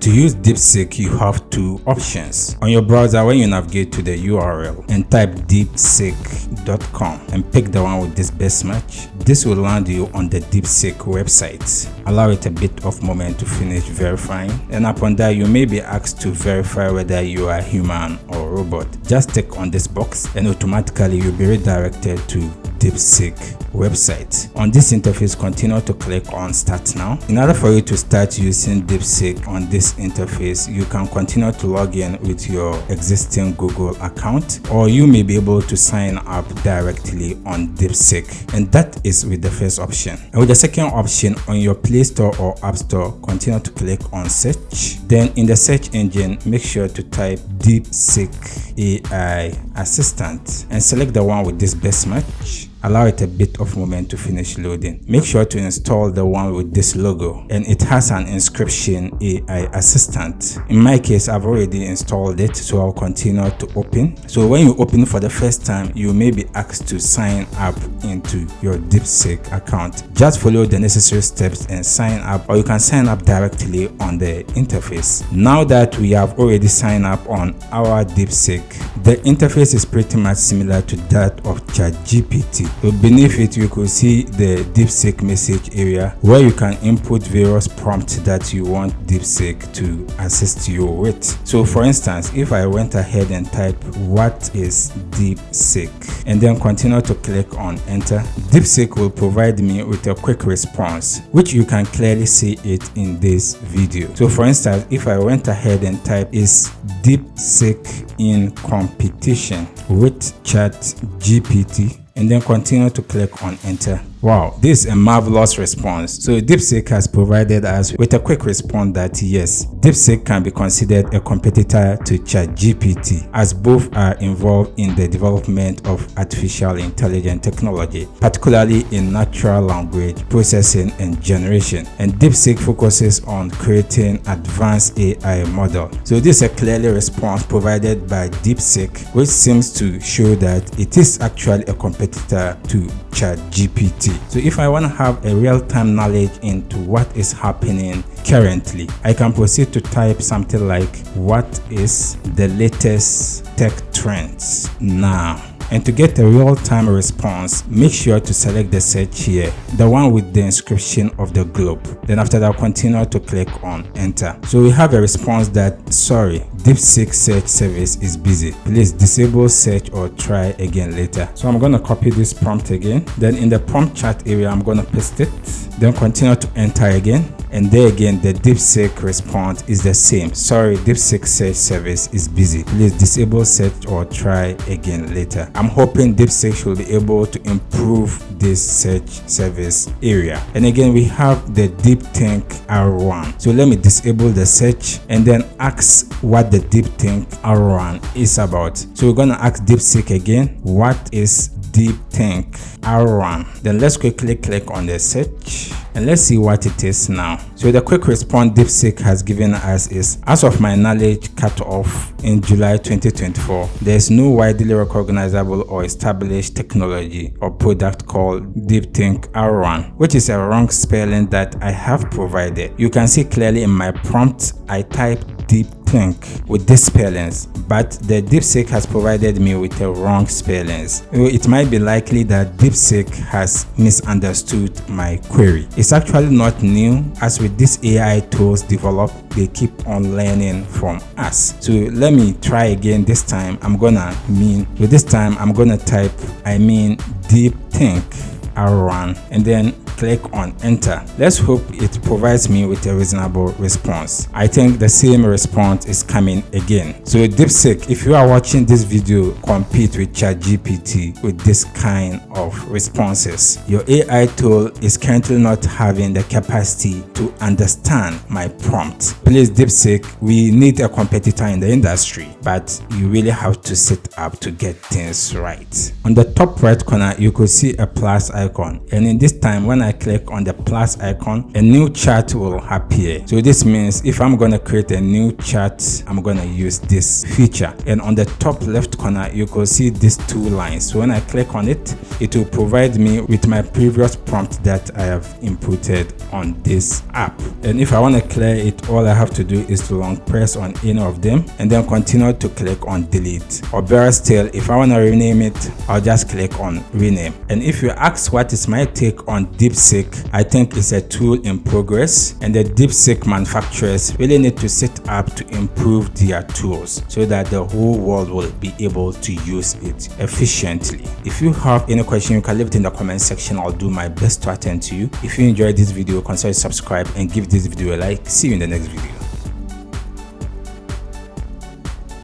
To use DeepSeek, you have two options. On your browser, when you navigate to the URL and type 𝗕𝗕cique.com and pick the one with this best match, this will land you on the DeepSeek website. Allow it a bit of moment to finish verifying, and upon that you may be asked to verify whether you are human or robot. Just click on this box and automatically you'll be redirected to DeepSeek website. On this interface, continue to click on Start Now. In order for you to start using DeepSeek on this interface, you can continue to log in with your existing Google account, or you may be able to sign up directly on DeepSeek, and that is with the first option. And with the second option, on your Play Store or App Store, continue to click on Search. Then in the search engine, make sure to type 𝗕𝗕cique AI Assistant and select the one with this best match. Allow it a bit of moment to finish loading. Make sure to install the one with this logo, and it has an inscription AI Assistant. In my case, I've already installed it, so I'll continue to open. So when you open for the first time, you may be asked to sign up into your DeepSeek account. Just follow the necessary steps and sign up, or you can sign up directly on the interface. Now that we have already signed up on our DeepSeek, the interface is pretty much similar to that of ChatGPT. So beneath it, you could see the DeepSeek message area where you can input various prompts that you want DeepSeek to assist you with. So for instance, if I went ahead and type "what is DeepSeek" and then continue to click on enter, DeepSeek will provide me with a quick response, which you can clearly see it in this video. So for instance, if I went ahead and type "is DeepSeek in competition with ChatGPT" and then continue to click on enter. Wow, this is a marvelous response. So DeepSeek has provided us with a quick response that yes, DeepSeek can be considered a competitor to ChatGPT, as both are involved in the development of artificial intelligence technology, particularly in natural language processing and generation. And DeepSeek focuses on creating advanced AI model. So this is a clearly response provided by DeepSeek, which seems to show that it is actually a competitor to ChatGPT. So if I want to have a real-time knowledge into what is happening currently, I can proceed to type something like "what is the latest tech trends now?" And to get a real-time response, make sure to select the search here, the one with the inscription of the globe. Then after that, continue to click on enter. So we have a response that, "Sorry, DeepSeek search service is busy. Please disable search or try again later." So I'm going to copy this prompt again. Then in the prompt chat area, I'm going to paste it. Then continue to enter again. And there again, the DeepSeek response is the same. "Sorry, DeepSeek search service is busy. Please disable search or try again later." I'm hoping DeepSeek should be able to improve this search service area. And again, we have the DeepThink R1. So let me disable the search and then ask what the DeepThink R1 is about. So we're going to ask DeepSeek again, "what is DeepThink R1?" Then let's quickly click on the search and let's see what it is now. So the quick response DeepSeek has given us is, "As of my knowledge cut off in July 2024, there is no widely recognizable or established technology or product called DeepThink R1, which is a wrong spelling that I have provided." You can see clearly in my prompt, I typed DeepThink with these spellings, but the DeepSeek has provided me with the wrong spellings. It might be likely that DeepSeek has misunderstood my query. It's actually not new, as with these AI tools developed, they keep on learning from us. So let me try again. This time I'm gonna type DeepThink R1 and then click on enter. Let's hope it provides me with a reasonable response. I think the same response is coming again. So DeepSeek, if you are watching this video, compete with ChatGPT with this kind of responses. Your AI tool is currently not having the capacity to understand my prompt. Please DeepSeek, we need a competitor in the industry, but you really have to sit up to get things right. On the top right corner, you could see a plus icon, and in this time when I click on the plus icon, a new chart will appear. So this means if I'm going to create a new chart, I'm going to use this feature. And on the top left corner, you can see these two lines. So when I click on it, it will provide me with my previous prompt that I have inputted on this app. And if I want to clear it, all I have to do is to long press on any of them and then continue to click on delete. Or better still, if I want to rename it, I'll just click on rename. And if you ask what is my take on DeepSeek, I think it's a tool in progress, and the DeepSeek manufacturers really need to set up to improve their tools so that the whole world will be able to use it efficiently. If you have any question, you can leave it in the comment section. I'll do my best to attend to you. If you enjoyed this video, consider subscribe and give this video a like. See you in the next video.